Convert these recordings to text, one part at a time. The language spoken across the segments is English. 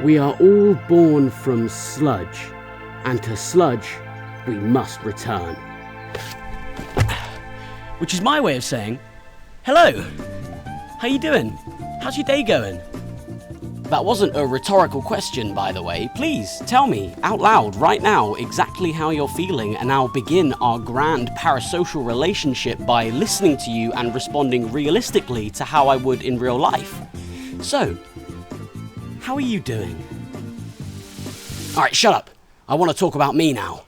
We are all born from sludge, and to sludge we must return. Which is my way of saying, hello, how you doing? How's your day going? That wasn't a rhetorical question, by the way. Please tell me out loud right now exactly how you're feeling, and I'll begin our grand parasocial relationship by listening to you and responding realistically to how I would in real life. So, how are you doing? Alright, shut up. I want to talk about me now.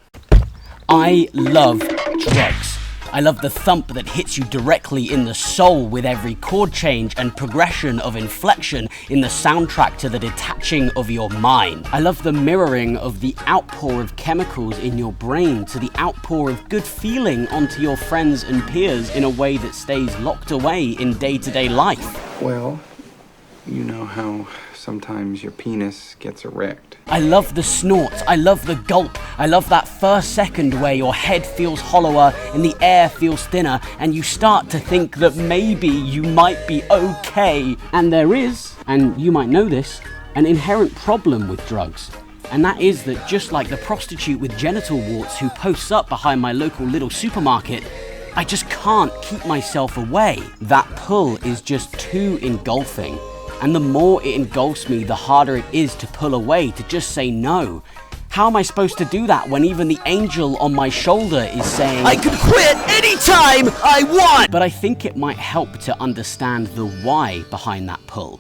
I love drugs. I love the thump that hits you directly in the soul with every chord change and progression of inflection in the soundtrack to the detaching of your mind. I love the mirroring of the outpour of chemicals in your brain to the outpour of good feeling onto your friends and peers in a way that stays locked away in day-to-day life. Well, you know how sometimes your penis gets erect. I love the snort, I love the gulp, I love that first second where your head feels hollower and the air feels thinner and you start to think that maybe you might be okay. And there is, and you might know this, an inherent problem with drugs. And that is that just like the prostitute with genital warts who posts up behind my local little supermarket, I just can't keep myself away. That pull is just too engulfing. And the more it engulfs me, the harder it is to pull away, to just say no. How am I supposed to do that when even the angel on my shoulder is saying, I can quit anytime I want? But I think it might help to understand the why behind that pull.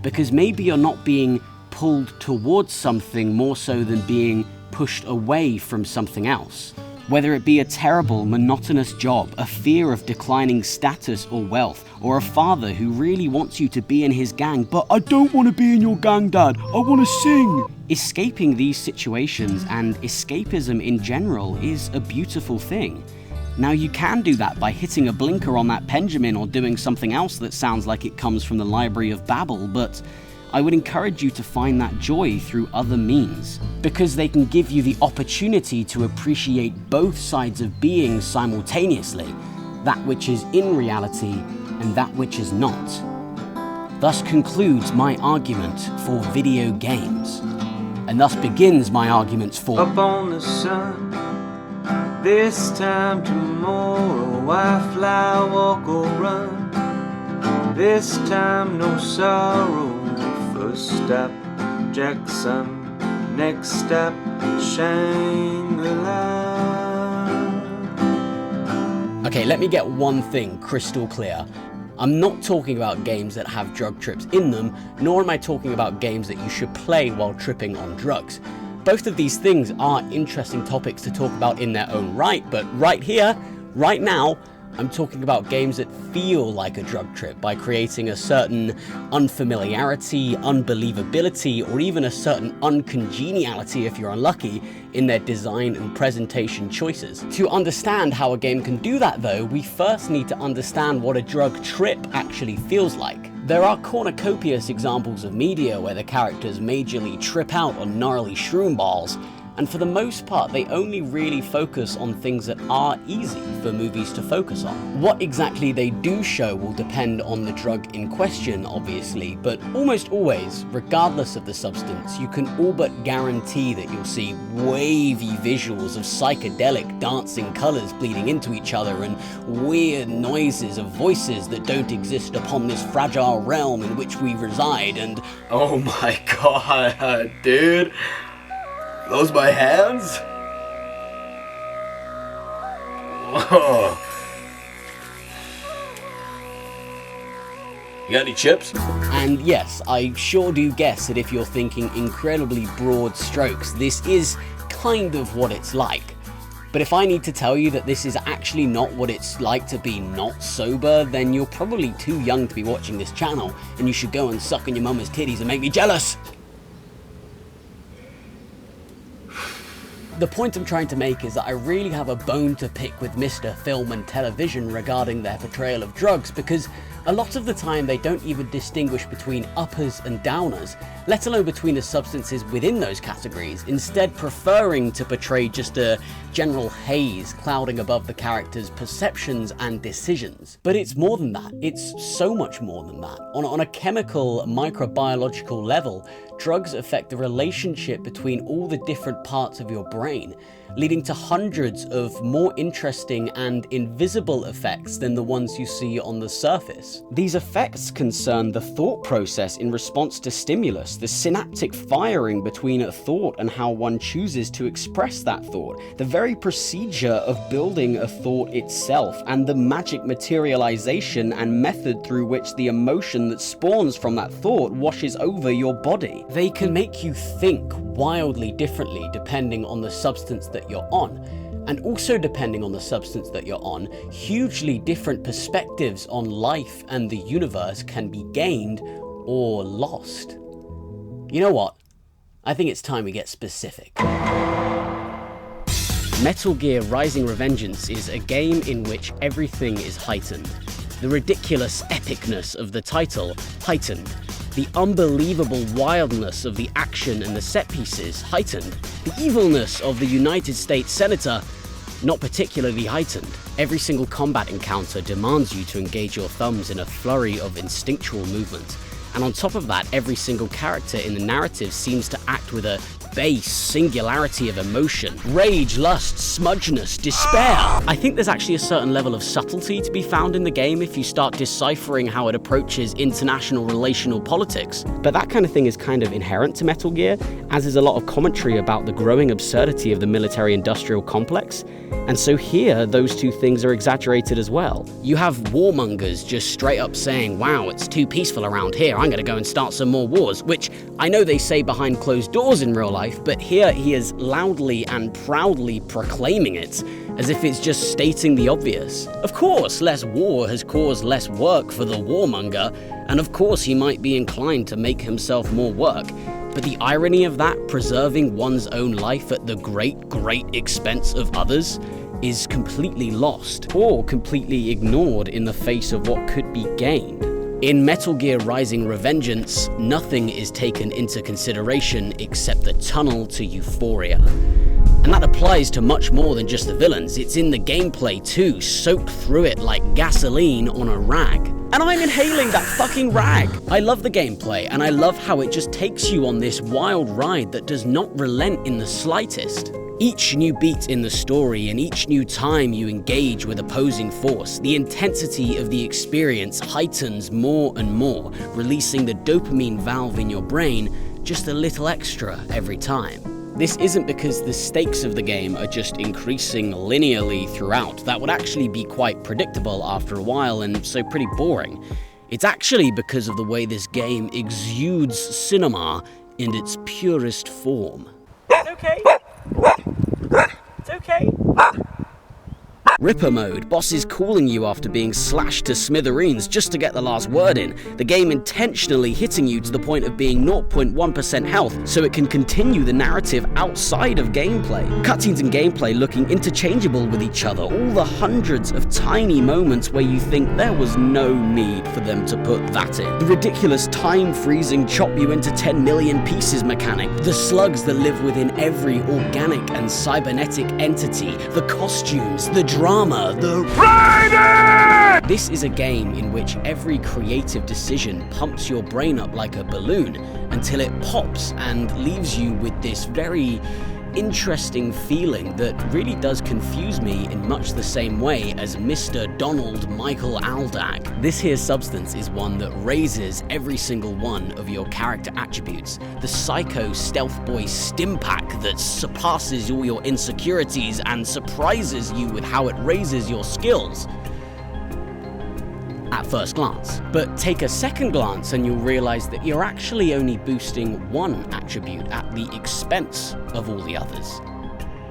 Because maybe you're not being pulled towards something more so than being pushed away from something else. Whether it be a terrible, monotonous job, a fear of declining status or wealth, or a father who really wants you to be in his gang, but I don't want to be in your gang, Dad, I want to sing. Escaping these situations and escapism in general is a beautiful thing. Now you can do that by hitting a blinker on that Benjamin or doing something else that sounds like it comes from the Library of Babel, but I would encourage you to find that joy through other means, because they can give you the opportunity to appreciate both sides of being simultaneously, that which is in reality and that which is not. Thus concludes my argument for video games, and thus begins my arguments for up on the sun. This time tomorrow I fly, walk or run. This time no sorrow. First step, Jackson. Next step, Shangri-la. Okay, let me get one thing crystal clear. I'm not talking about games that have drug trips in them, nor am I talking about games that you should play while tripping on drugs. Both of these things are interesting topics to talk about in their own right, but right here, right now, I'm talking about games that feel like a drug trip by creating a certain unfamiliarity, unbelievability, or even a certain uncongeniality, if you're unlucky, in their design and presentation choices. To understand how a game can do that though, we first need to understand what a drug trip actually feels like. There are cornucopious examples of media where the characters majorly trip out on gnarly shroom balls, and for the most part they only really focus on things that are easy for movies to focus on. What exactly they do show will depend on the drug in question, obviously, but almost always, regardless of the substance, you can all but guarantee that you'll see wavy visuals of psychedelic dancing colours bleeding into each other and weird noises of voices that don't exist upon this fragile realm in which we reside, and oh my god, dude. Those my hands? Whoa. You got any chips? And yes, I sure do guess that if you're thinking incredibly broad strokes, this is kind of what it's like. But if I need to tell you that this is actually not what it's like to be not sober, then you're probably too young to be watching this channel, and you should go and suck on your mama's titties and make me jealous. The point I'm trying to make is that I really have a bone to pick with Mr. Film and Television regarding their portrayal of drugs, because a lot of the time they don't even distinguish between uppers and downers, let alone between the substances within those categories, instead preferring to portray just a general haze clouding above the characters' perceptions and decisions. But it's more than that. It's so much more than that. On a chemical, microbiological level, drugs affect the relationship between all the different parts of your brain, leading to hundreds of more interesting and invisible effects than the ones you see on the surface. These effects concern the thought process in response to stimulus, the synaptic firing between a thought and how one chooses to express that thought, the very procedure of building a thought itself, and the magic materialization and method through which the emotion that spawns from that thought washes over your body. They can make you think wildly differently depending on the substance that you're on, and also depending on the substance that you're on, hugely different perspectives on life and the universe can be gained or lost. You know what? I think it's time we get specific. Metal Gear Rising: Revengeance is a game in which everything is heightened. The ridiculous epicness of the title, heightened. The unbelievable wildness of the action and the set pieces, heightened. The evilness of the United States Senator, not particularly heightened. Every single combat encounter demands you to engage your thumbs in a flurry of instinctual movement. And on top of that, every single character in the narrative seems to act with a base singularity of emotion. Rage, lust, smudgeness, despair. I think there's actually a certain level of subtlety to be found in the game if you start deciphering how it approaches international relational politics. But that kind of thing is kind of inherent to Metal Gear, as is a lot of commentary about the growing absurdity of the military-industrial complex. And so here, those two things are exaggerated as well. You have warmongers just straight up saying, wow, it's too peaceful around here, I'm gonna go and start some more wars, which I know they say behind closed doors in real life, but here he is loudly and proudly proclaiming it, as if it's just stating the obvious. Of course, less war has caused less work for the warmonger, and of course he might be inclined to make himself more work. But the irony of that, preserving one's own life at the great expense of others, is completely lost, or completely ignored in the face of what could be gained. In Metal Gear Rising: Revengeance, nothing is taken into consideration except the tunnel to euphoria. And that applies to much more than just the villains. It's in the gameplay too, soaked through it like gasoline on a rag. And I'm inhaling that fucking rag! I love the gameplay, and I love how it just takes you on this wild ride that does not relent in the slightest. Each new beat in the story and each new time you engage with opposing force, the intensity of the experience heightens more and more, releasing the dopamine valve in your brain just a little extra every time. This isn't because the stakes of the game are just increasing linearly throughout. That would actually be quite predictable after a while and so pretty boring. It's actually because of the way this game exudes cinema in its purest form. It's okay. It's okay. Ripper mode, bosses calling you after being slashed to smithereens just to get the last word in, the game intentionally hitting you to the point of being 0.1% health so it can continue the narrative outside of gameplay. Cutscenes and gameplay looking interchangeable with each other, all the hundreds of tiny moments where you think there was no need for them to put that in. The ridiculous time-freezing chop you into 10 million pieces mechanic, the slugs that live within every organic and cybernetic entity, the costumes, the drama, the Raiden! This is a game in which every creative decision pumps your brain up like a balloon until it pops and leaves you with this very interesting feeling that really does confuse me in much the same way as Mr. Donald Michael Aldag. This here substance is one that raises every single one of your character attributes. The psycho stealth boy stim pack that surpasses all your insecurities and surprises you with how it raises your skills at first glance. But take a second glance and you'll realize that you're actually only boosting one attribute at the expense of all the others.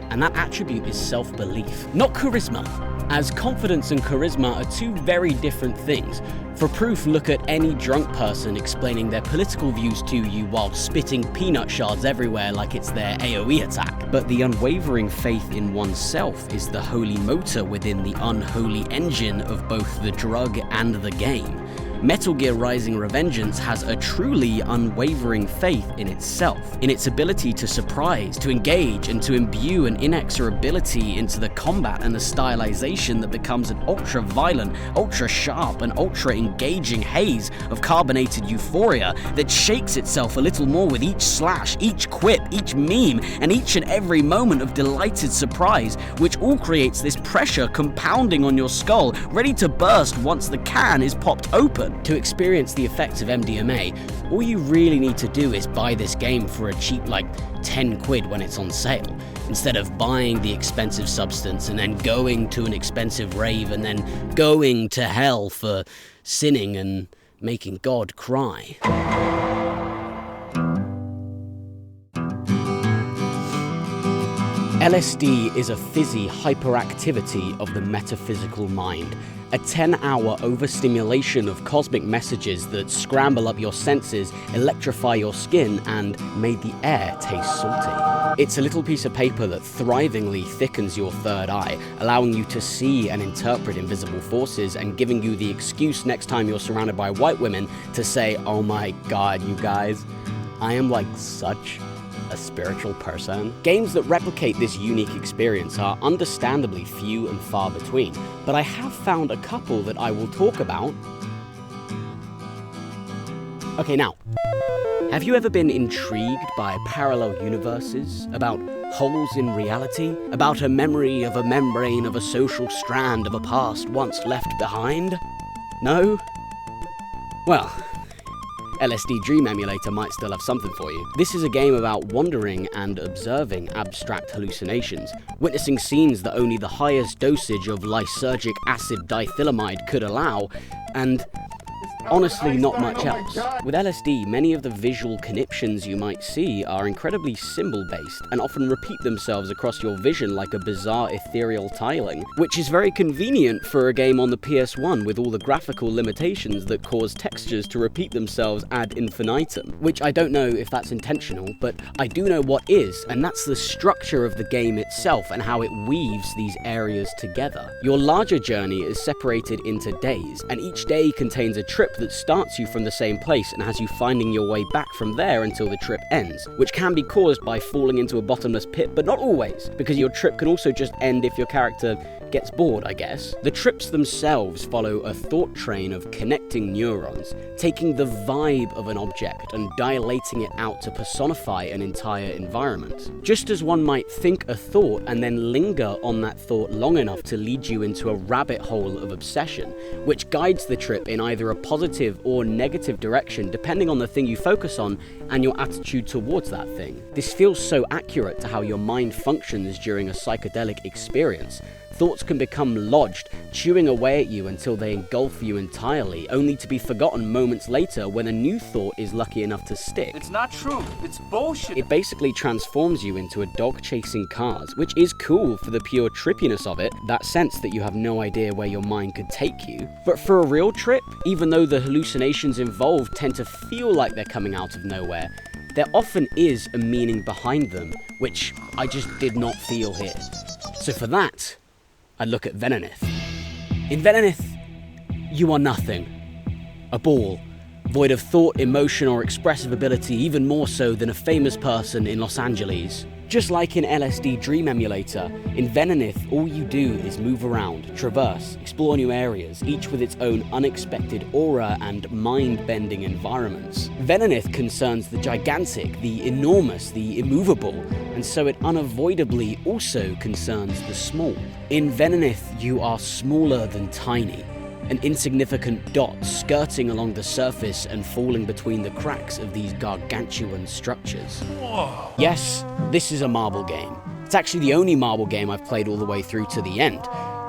And that attribute is self-belief, not charisma, as confidence and charisma are two very different things. For proof, look at any drunk person explaining their political views to you while spitting peanut shards everywhere like it's their AoE attack. But the unwavering faith in oneself is the holy motor within the unholy engine of both the drug and the game. Metal Gear Rising: Revengeance has a truly unwavering faith in itself, in its ability to surprise, to engage, and to imbue an inexorability into the combat and the stylization that becomes an ultra-violent, ultra-sharp, and ultra-engaging haze of carbonated euphoria that shakes itself a little more with each slash, each quip, each meme, and each and every moment of delighted surprise, which all creates this pressure compounding on your skull, ready to burst once the can is popped open. To experience the effects of MDMA, all you really need to do is buy this game for a cheap, like, 10 quid when it's on sale, instead of buying the expensive substance and then going to an expensive rave and then going to hell for sinning and making God cry. LSD is a fizzy hyperactivity of the metaphysical mind, a 10-hour overstimulation of cosmic messages that scramble up your senses, electrify your skin, and made the air taste salty. It's a little piece of paper that thrivingly thickens your third eye, allowing you to see and interpret invisible forces and giving you the excuse next time you're surrounded by white women to say, "Oh my god, you guys, I am like such a spiritual person." Games that replicate this unique experience are understandably few and far between, but I have found a couple that I will talk about. Okay, now, have you ever been intrigued by parallel universes, about holes in reality, about a memory of a membrane of a social strand of a past once left behind? No? Well, LSD Dream Emulator might still have something for you. This is a game about wandering and observing abstract hallucinations, witnessing scenes that only the highest dosage of lysergic acid dithylamide could allow, and honestly not much else. With LSD, many of the visual conniptions you might see are incredibly symbol-based and often repeat themselves across your vision like a bizarre ethereal tiling, which is very convenient for a game on the PS1 with all the graphical limitations that cause textures to repeat themselves ad infinitum, which I don't know if that's intentional, but I do know what is, and that's the structure of the game itself and how it weaves these areas together. Your larger journey is separated into days, and each day contains a trip that starts you from the same place and has you finding your way back from there until the trip ends, which can be caused by falling into a bottomless pit, but not always, because your trip can also just end if your character gets bored, I guess. The trips themselves follow a thought train of connecting neurons, taking the vibe of an object and dilating it out to personify an entire environment. Just as one might think a thought and then linger on that thought long enough to lead you into a rabbit hole of obsession, which guides the trip in either a positive or negative direction depending on the thing you focus on and your attitude towards that thing. This feels so accurate to how your mind functions during a psychedelic experience. Thoughts can become lodged, chewing away at you until they engulf you entirely, only to be forgotten moments later when a new thought is lucky enough to stick. It's not true. It's bullshit. It basically transforms you into a dog chasing cars, which is cool for the pure trippiness of it, that sense that you have no idea where your mind could take you. But for a real trip, even though the hallucinations involved tend to feel like they're coming out of nowhere, there often is a meaning behind them, which I just did not feel here. So for that, I look at Venineth. In Venineth, you are nothing. A ball, void of thought, emotion, or expressive ability, even more so than a famous person in Los Angeles. Just like in LSD Dream Emulator, in Venineth, all you do is move around, traverse, explore new areas, each with its own unexpected aura and mind-bending environments. Venineth concerns the gigantic, the enormous, the immovable, and so it unavoidably also concerns the small. In Venineth, you are smaller than tiny, an insignificant dot skirting along the surface and falling between the cracks of these gargantuan structures. Whoa. Yes, this is a marble game. It's actually the only marble game I've played all the way through to the end.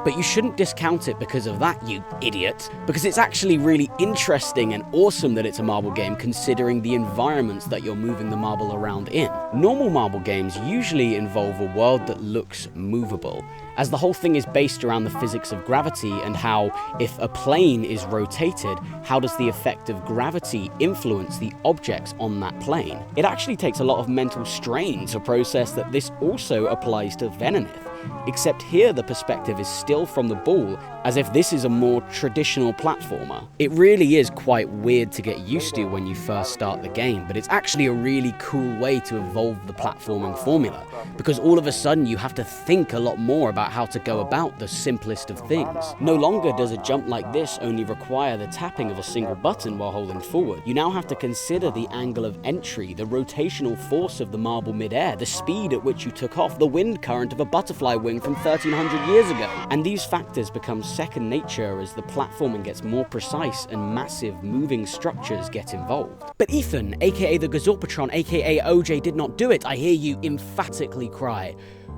But you shouldn't discount it because of that, you idiot. Because it's actually really interesting and awesome that it's a marble game considering the environments that you're moving the marble around in. Normal marble games usually involve a world that looks movable, as the whole thing is based around the physics of gravity and how, if a plane is rotated, how does the effect of gravity influence the objects on that plane? It actually takes a lot of mental strain to process that this also applies to Venineth. except here the perspective is still from the ball, as if this is a more traditional platformer. It really is quite weird to get used to when you first start the game, but it's actually a really cool way to evolve the platforming formula, because all of a sudden you have to think a lot more about how to go about the simplest of things. No longer does a jump like this only require the tapping of a single button while holding forward. You now have to consider the angle of entry, the rotational force of the marble midair, the speed at which you took off, the wind current of a butterfly wing from 1300 years ago. And these factors become second nature as the platforming gets more precise and massive moving structures get involved. But Ethan, aka the Gazorpatron, aka OJ did not do it, I hear you emphatically cry.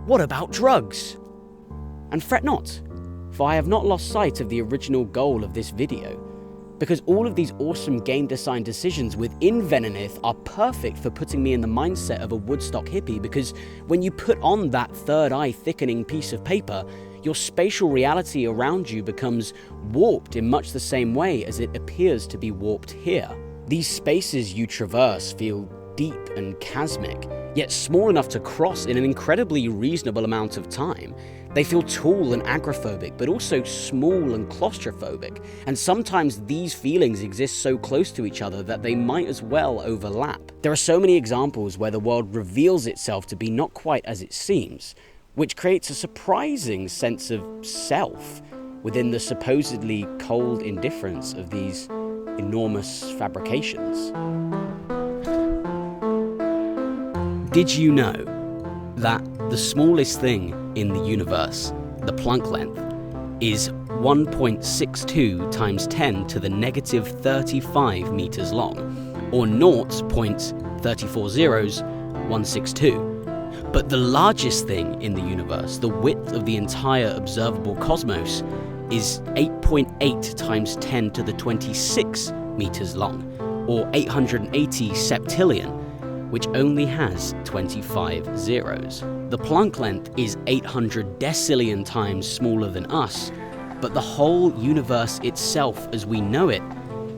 What about drugs? And fret not, for I have not lost sight of the original goal of this video, because all of these awesome game design decisions within Venineth are perfect for putting me in the mindset of a Woodstock hippie, because when you put on that third eye thickening piece of paper, your spatial reality around you becomes warped in much the same way as it appears to be warped here. These spaces you traverse feel deep and chasmic, yet small enough to cross in an incredibly reasonable amount of time. They feel tall and agoraphobic, but also small and claustrophobic, and sometimes these feelings exist so close to each other that they might as well overlap. There are so many examples where the world reveals itself to be not quite as it seems, which creates a surprising sense of self within the supposedly cold indifference of these enormous fabrications. Did you know that the smallest thing in the universe, the Planck length, is 1.62 times 10 to the negative 35 meters long, or 0.340(162). But the largest thing in the universe, the width of the entire observable cosmos, is 8.8 times 10 to the 26 meters long, or 880 septillion, which only has 25 zeros. The Planck length is 800 decillion times smaller than us, but the whole universe itself as we know it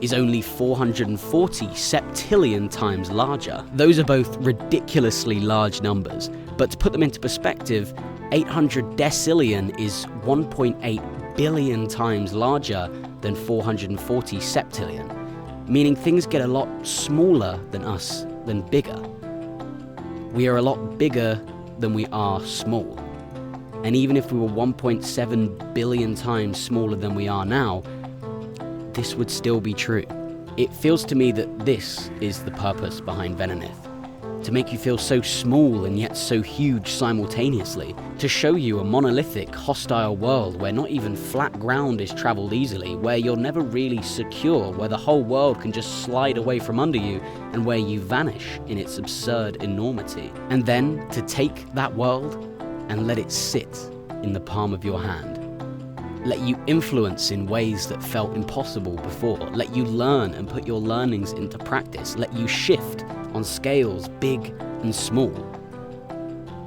is only 440 septillion times larger. Those are both ridiculously large numbers, but to put them into perspective, 800 decillion is 1.8 billion times larger than 440 septillion, meaning things get a lot smaller than us than bigger. We are a lot bigger than we are small. And even if we were 1.7 billion times smaller than we are now, this would still be true. It feels to me that this is the purpose behind Venineth. To make you feel so small and yet so huge simultaneously. To show you a monolithic, hostile world where not even flat ground is traveled easily, where you're never really secure, where the whole world can just slide away from under you, and where you vanish in its absurd enormity. And then to take that world and let it sit in the palm of your hand. Let you influence in ways that felt impossible before. Let you learn and put your learnings into practice. Let you shift on scales big and small.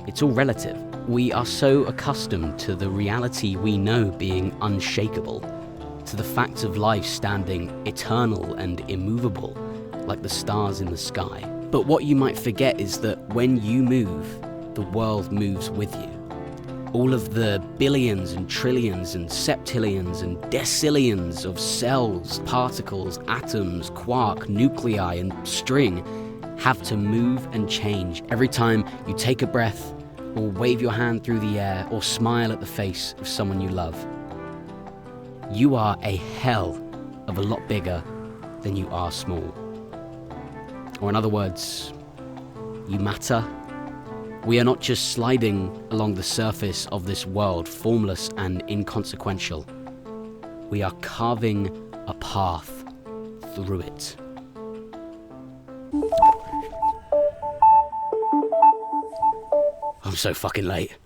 It's all relative. We are so accustomed to the reality we know being unshakable, to the facts of life standing eternal and immovable, like the stars in the sky. But what you might forget is that when you move, the world moves with you. All of the billions and trillions and septillions and decillions of cells, particles, atoms, quark, nuclei, and string have to move and change every time you take a breath, or wave your hand through the air, or smile at the face of someone you love. You are a hell of a lot bigger than you are small. Or in other words, you matter. We are not just sliding along the surface of this world, formless and inconsequential. We are carving a path through it. I'm so fucking late.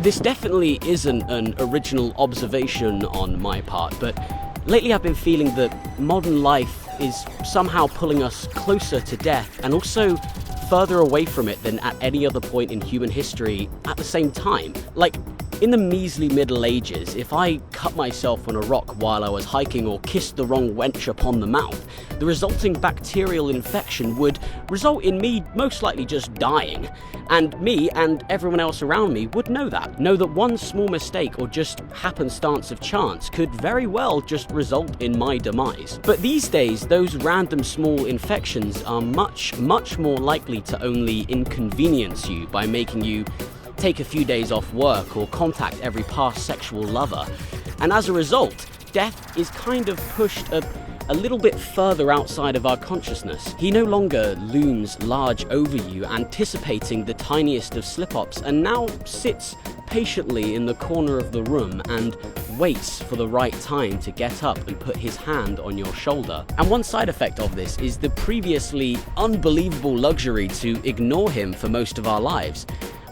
This definitely isn't an original observation on my part, but lately I've been feeling that modern life is somehow pulling us closer to death and also further away from it than at any other point in human history at the same time. Like, in the measly Middle Ages, if I cut myself on a rock while I was hiking or kissed the wrong wench upon the mouth, the resulting bacterial infection would result in me most likely just dying. And me and everyone else around me would know that. Know that one small mistake or just happenstance of chance could very well just result in my demise. But these days, those random small infections are much more likely to only inconvenience you by making you take a few days off work or contact every past sexual lover. And as a result, death is kind of pushed a little bit further outside of our consciousness. He no longer looms large over you, anticipating the tiniest of slip-ups, and now sits patiently in the corner of the room and waits for the right time to get up and put his hand on your shoulder. And one side effect of this is the previously unbelievable luxury to ignore him for most of our lives.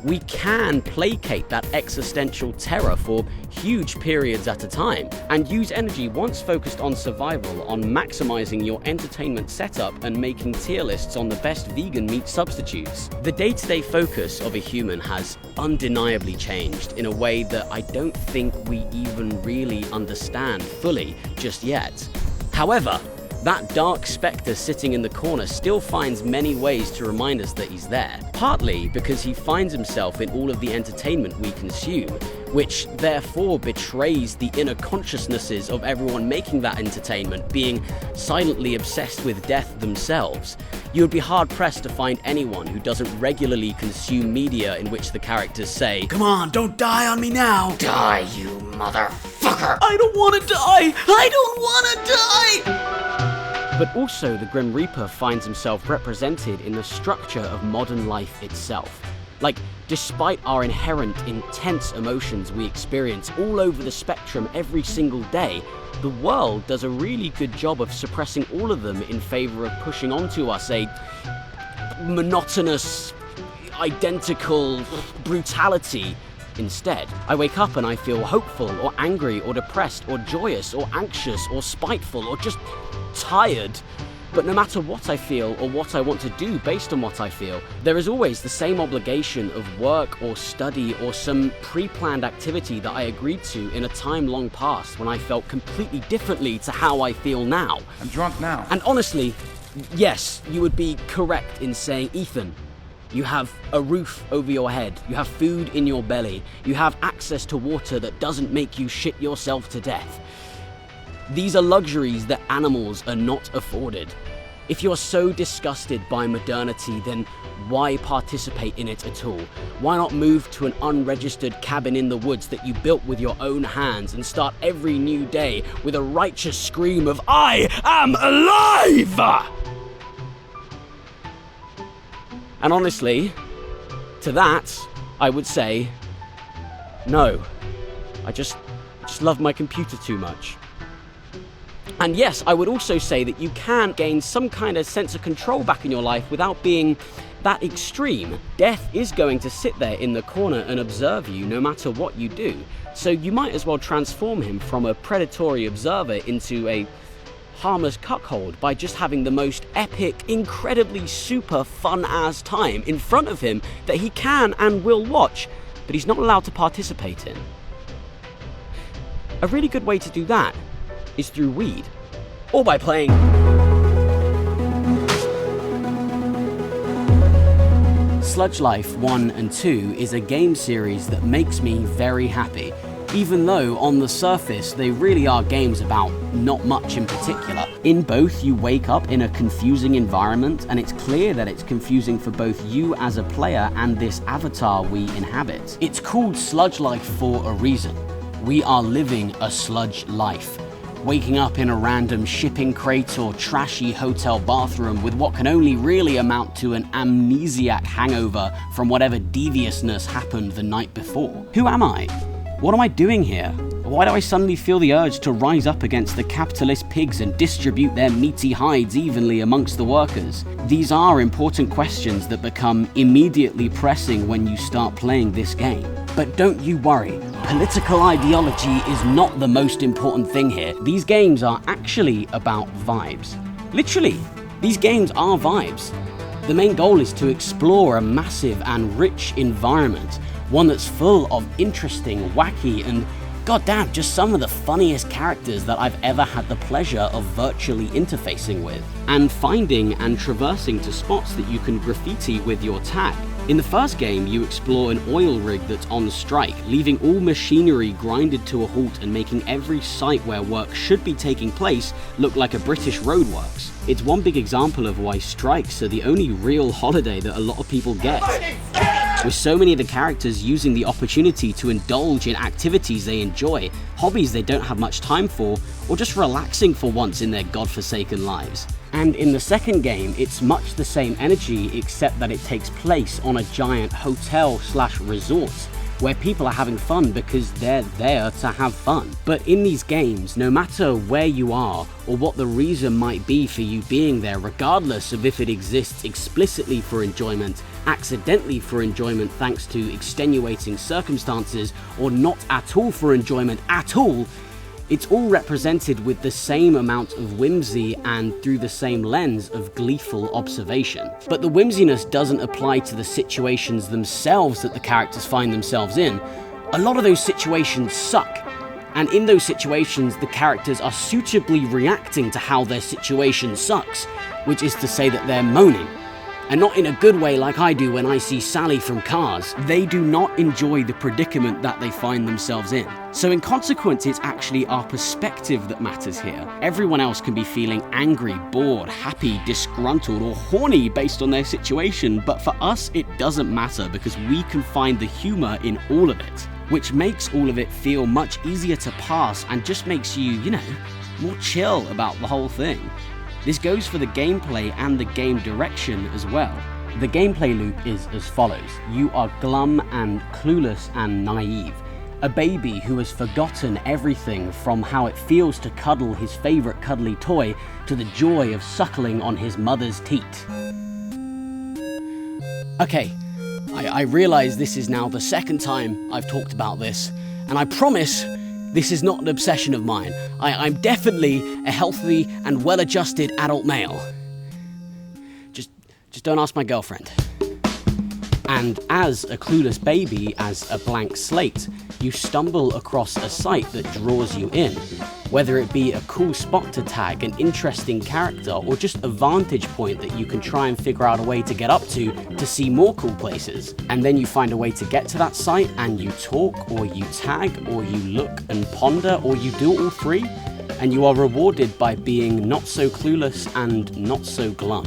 We can placate that existential terror for huge periods at a time, and use energy once focused on survival on maximizing your entertainment setup and making tier lists on the best vegan meat substitutes. The day-to-day focus of a human has undeniably changed in a way that I don't think we even really understand fully just yet. However, that dark spectre sitting in the corner still finds many ways to remind us that he's there. Partly because he finds himself in all of the entertainment we consume, which therefore betrays the inner consciousnesses of everyone making that entertainment, being silently obsessed with death themselves. You would be hard-pressed to find anyone who doesn't regularly consume media in which the characters say, "Come on, don't die on me now! Die, you motherfucker! I don't want to die! I don't want to die!" But also, the Grim Reaper finds himself represented in the structure of modern life itself. Like, despite our inherent intense emotions we experience all over the spectrum every single day, the world does a really good job of suppressing all of them in favor of pushing onto us a monotonous, identical brutality instead. I wake up and I feel hopeful or angry or depressed or joyous or anxious or spiteful or just tired. But no matter what I feel or what I want to do based on what I feel, there is always the same obligation of work or study or some pre-planned activity that I agreed to in a time long past when I felt completely differently to how I feel now. I'm drunk now. And honestly, yes, you would be correct in saying, Ethan, you have a roof over your head, you have food in your belly, you have access to water that doesn't make you shit yourself to death. These are luxuries that animals are not afforded. If you're so disgusted by modernity, then why participate in it at all? Why not move to an unregistered cabin in the woods that you built with your own hands and start every new day with a righteous scream of, "I am alive!" And honestly, to that, I would say, no. I just love my computer too much. And yes, I would also say that you can gain some kind of sense of control back in your life without being that extreme. Death is going to sit there in the corner and observe you no matter what you do. So you might as well transform him from a predatory observer into a harmless cuckold by just having the most epic, incredibly super fun-ass time in front of him that he can and will watch, but he's not allowed to participate in. A really good way to do that is through weed, or by playing Sludge Life 1 and 2 is a game series that makes me very happy, even though on the surface they really are games about not much in particular. In both, you wake up in a confusing environment, and it's clear that it's confusing for both you as a player and this avatar we inhabit. It's called Sludge Life for a reason. We are living a sludge life. Waking up in a random shipping crate or trashy hotel bathroom with what can only really amount to an amnesiac hangover from whatever deviousness happened the night before. Who am I? What am I doing here? Why do I suddenly feel the urge to rise up against the capitalist pigs and distribute their meaty hides evenly amongst the workers? These are important questions that become immediately pressing when you start playing this game. But don't you worry, political ideology is not the most important thing here. These games are actually about vibes. Literally, these games are vibes. The main goal is to explore a massive and rich environment, one that's full of interesting, wacky, and goddamn, just some of the funniest characters that I've ever had the pleasure of virtually interfacing with, and finding and traversing to spots that you can graffiti with your tag. In the first game, you explore an oil rig that's on strike, leaving all machinery grinded to a halt and making every site where work should be taking place look like a British roadworks. It's one big example of why strikes are the only real holiday that a lot of people get. With so many of the characters using the opportunity to indulge in activities they enjoy, hobbies they don't have much time for, or just relaxing for once in their godforsaken lives. And in the second game, it's much the same energy, except that it takes place on a giant hotel/resort, where people are having fun because they're there to have fun. But in these games, no matter where you are, or what the reason might be for you being there, regardless of if it exists explicitly for enjoyment, accidentally for enjoyment thanks to extenuating circumstances, or not at all for enjoyment at all, it's all represented with the same amount of whimsy and through the same lens of gleeful observation. But the whimsiness doesn't apply to the situations themselves that the characters find themselves in. A lot of those situations suck, and in those situations the characters are suitably reacting to how their situation sucks, which is to say that they're moaning. And not in a good way like I do when I see Sally from Cars. They do not enjoy the predicament that they find themselves in. So in consequence, it's actually our perspective that matters here. Everyone else can be feeling angry, bored, happy, disgruntled, or horny based on their situation, but for us it doesn't matter because we can find the humor in all of it, which makes all of it feel much easier to pass and just makes you, more chill about the whole thing. This goes for the gameplay and the game direction as well. The gameplay loop is as follows. You are glum and clueless and naive. A baby who has forgotten everything from how it feels to cuddle his favorite cuddly toy to the joy of suckling on his mother's teat. Okay, I realize this is now the second time I've talked about this, and I promise this is not an obsession of mine. I'm definitely a healthy and well-adjusted adult male. Just don't ask my girlfriend. And as a clueless baby, as a blank slate, you stumble across a site that draws you in. Whether it be a cool spot to tag, an interesting character, or just a vantage point that you can try and figure out a way to get up to see more cool places. And then you find a way to get to that site and you talk, or you tag, or you look and ponder, or you do all three, and you are rewarded by being not so clueless and not so glum.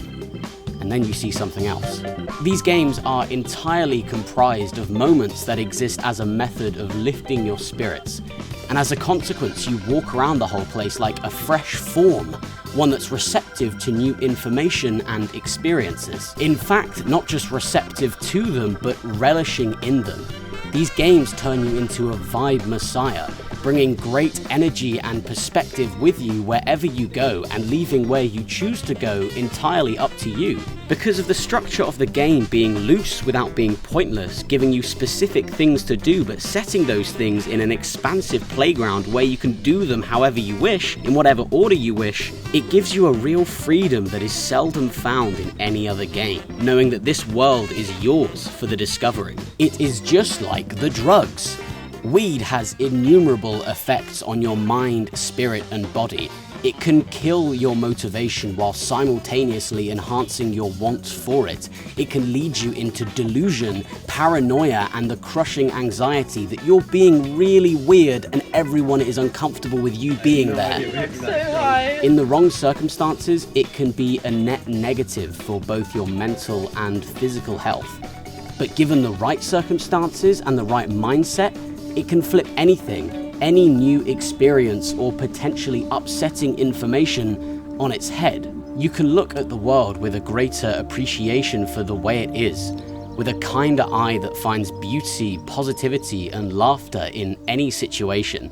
And then you see something else. These games are entirely comprised of moments that exist as a method of lifting your spirits. And as a consequence, you walk around the whole place like a fresh form, one that's receptive to new information and experiences. In fact, not just receptive to them, but relishing in them. These games turn you into a vibe messiah, bringing great energy and perspective with you wherever you go and leaving where you choose to go entirely up to you. Because of the structure of the game being loose without being pointless, giving you specific things to do but setting those things in an expansive playground where you can do them however you wish, in whatever order you wish, it gives you a real freedom that is seldom found in any other game, knowing that this world is yours for the discovering. It is just like the drugs. Weed has innumerable effects on your mind, spirit, and body. It can kill your motivation while simultaneously enhancing your wants for it. It can lead you into delusion, paranoia, and the crushing anxiety that you're being really weird and everyone is uncomfortable with you being there. In the wrong circumstances, it can be a net negative for both your mental and physical health. But given the right circumstances and the right mindset, it can flip anything, any new experience or potentially upsetting information on its head. You can look at the world with a greater appreciation for the way it is, with a kinder eye that finds beauty, positivity, and laughter in any situation.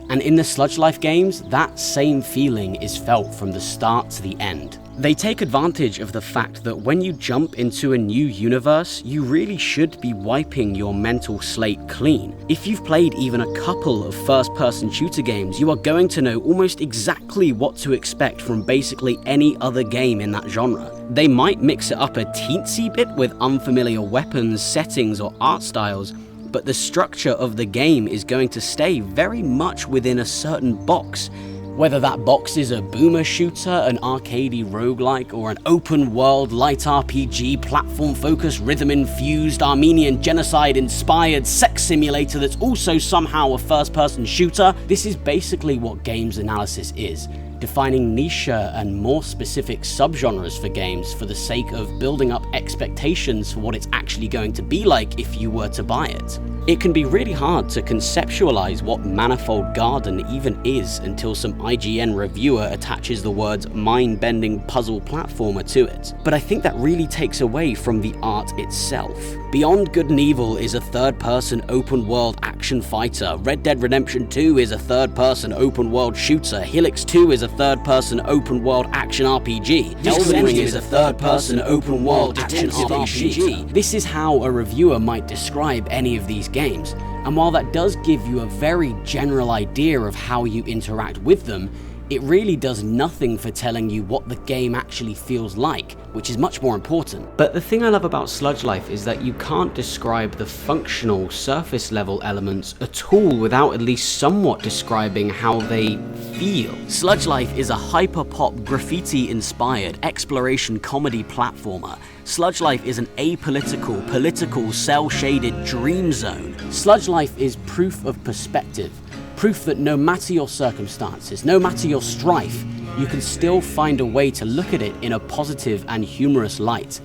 And in the Sludge Life games, that same feeling is felt from the start to the end. They take advantage of the fact that when you jump into a new universe, you really should be wiping your mental slate clean. If you've played even a couple of first-person shooter games, you are going to know almost exactly what to expect from basically any other game in that genre. They might mix it up a teensy bit with unfamiliar weapons, settings, or art styles, but the structure of the game is going to stay very much within a certain box. Whether that box is a boomer shooter, an arcadey roguelike, or an open-world light RPG, platform-focused, rhythm-infused, Armenian genocide-inspired sex simulator that's also somehow a first-person shooter, this is basically what games analysis is. Defining niche and more specific subgenres for games for the sake of building up expectations for what it's actually going to be like if you were to buy it. It can be really hard to conceptualize what Manifold Garden even is until some IGN reviewer attaches the words mind-bending puzzle platformer to it. But I think that really takes away from the art itself. Beyond Good and Evil is a third-person open-world action fighter, Red Dead Redemption 2 is a third-person open-world shooter, Helix 2 is a third-person open-world action RPG, Elden Ring is a third-person open-world action RPG. This is how a reviewer might describe any of these games, and while that does give you a very general idea of how you interact with them, it really does nothing for telling you what the game actually feels like, which is much more important. But the thing I love about Sludge Life is that you can't describe the functional, surface level elements at all without at least somewhat describing how they feel. Sludge Life is a hyper-pop, graffiti-inspired exploration comedy platformer. Sludge Life is an apolitical, political, cel-shaded dream zone. Sludge Life is proof of perspective. Proof that no matter your circumstances, no matter your strife, you can still find a way to look at it in a positive and humorous light.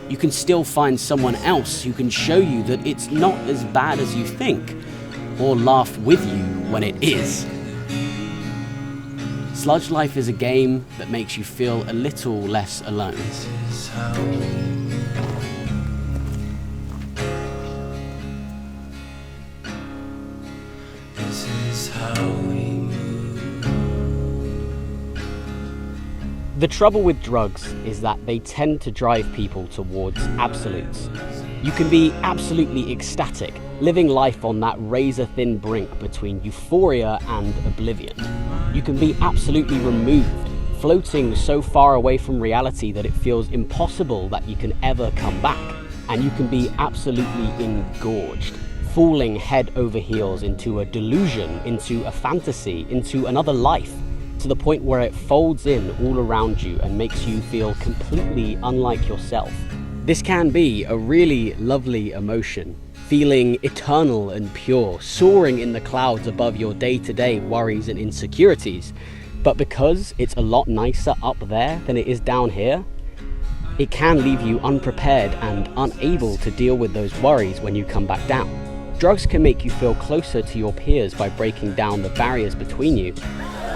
You can still find someone else who can show you that it's not as bad as you think, or laugh with you when it is. Sludge Life is a game that makes you feel a little less alone. The trouble with drugs is that they tend to drive people towards absolutes. You can be absolutely ecstatic, living life on that razor-thin brink between euphoria and oblivion. You can be absolutely removed, floating so far away from reality that it feels impossible that you can ever come back. And you can be absolutely engorged, falling head over heels into a delusion, into a fantasy, into another life, to the point where it folds in all around you and makes you feel completely unlike yourself. This can be a really lovely emotion, feeling eternal and pure, soaring in the clouds above your day-to-day worries and insecurities. But because it's a lot nicer up there than it is down here, it can leave you unprepared and unable to deal with those worries when you come back down. Drugs can make you feel closer to your peers by breaking down the barriers between you,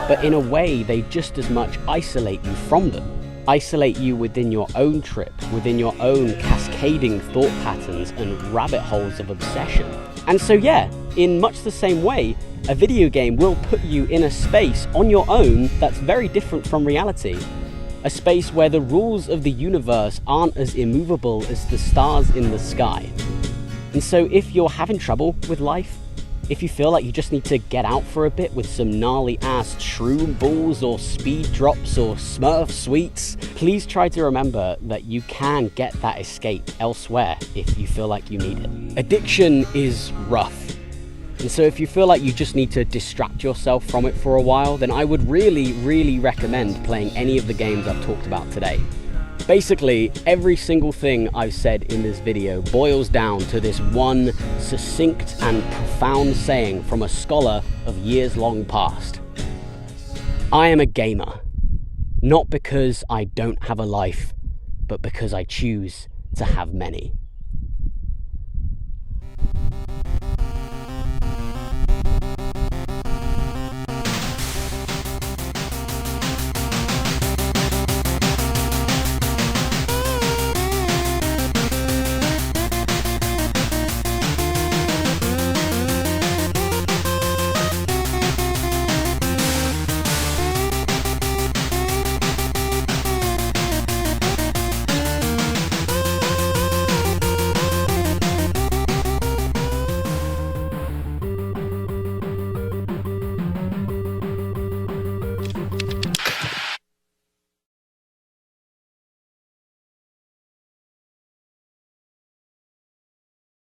but in a way they just as much isolate you from them. Isolate you within your own trip, within your own cascading thought patterns and rabbit holes of obsession. And so yeah, in much the same way, a video game will put you in a space on your own that's very different from reality. A space where the rules of the universe aren't as immovable as the stars in the sky. And so if you're having trouble with life, if you feel like you just need to get out for a bit with some gnarly ass shroom balls or speed drops or Smurf sweets, please try to remember that you can get that escape elsewhere if you feel like you need it. Addiction is rough. And so if you feel like you just need to distract yourself from it for a while, then I would really recommend playing any of the games I've talked about today. Basically, every single thing I've said in this video boils down to this one succinct and profound saying from a scholar of years long past. I am a gamer, not because I don't have a life, but because I choose to have many.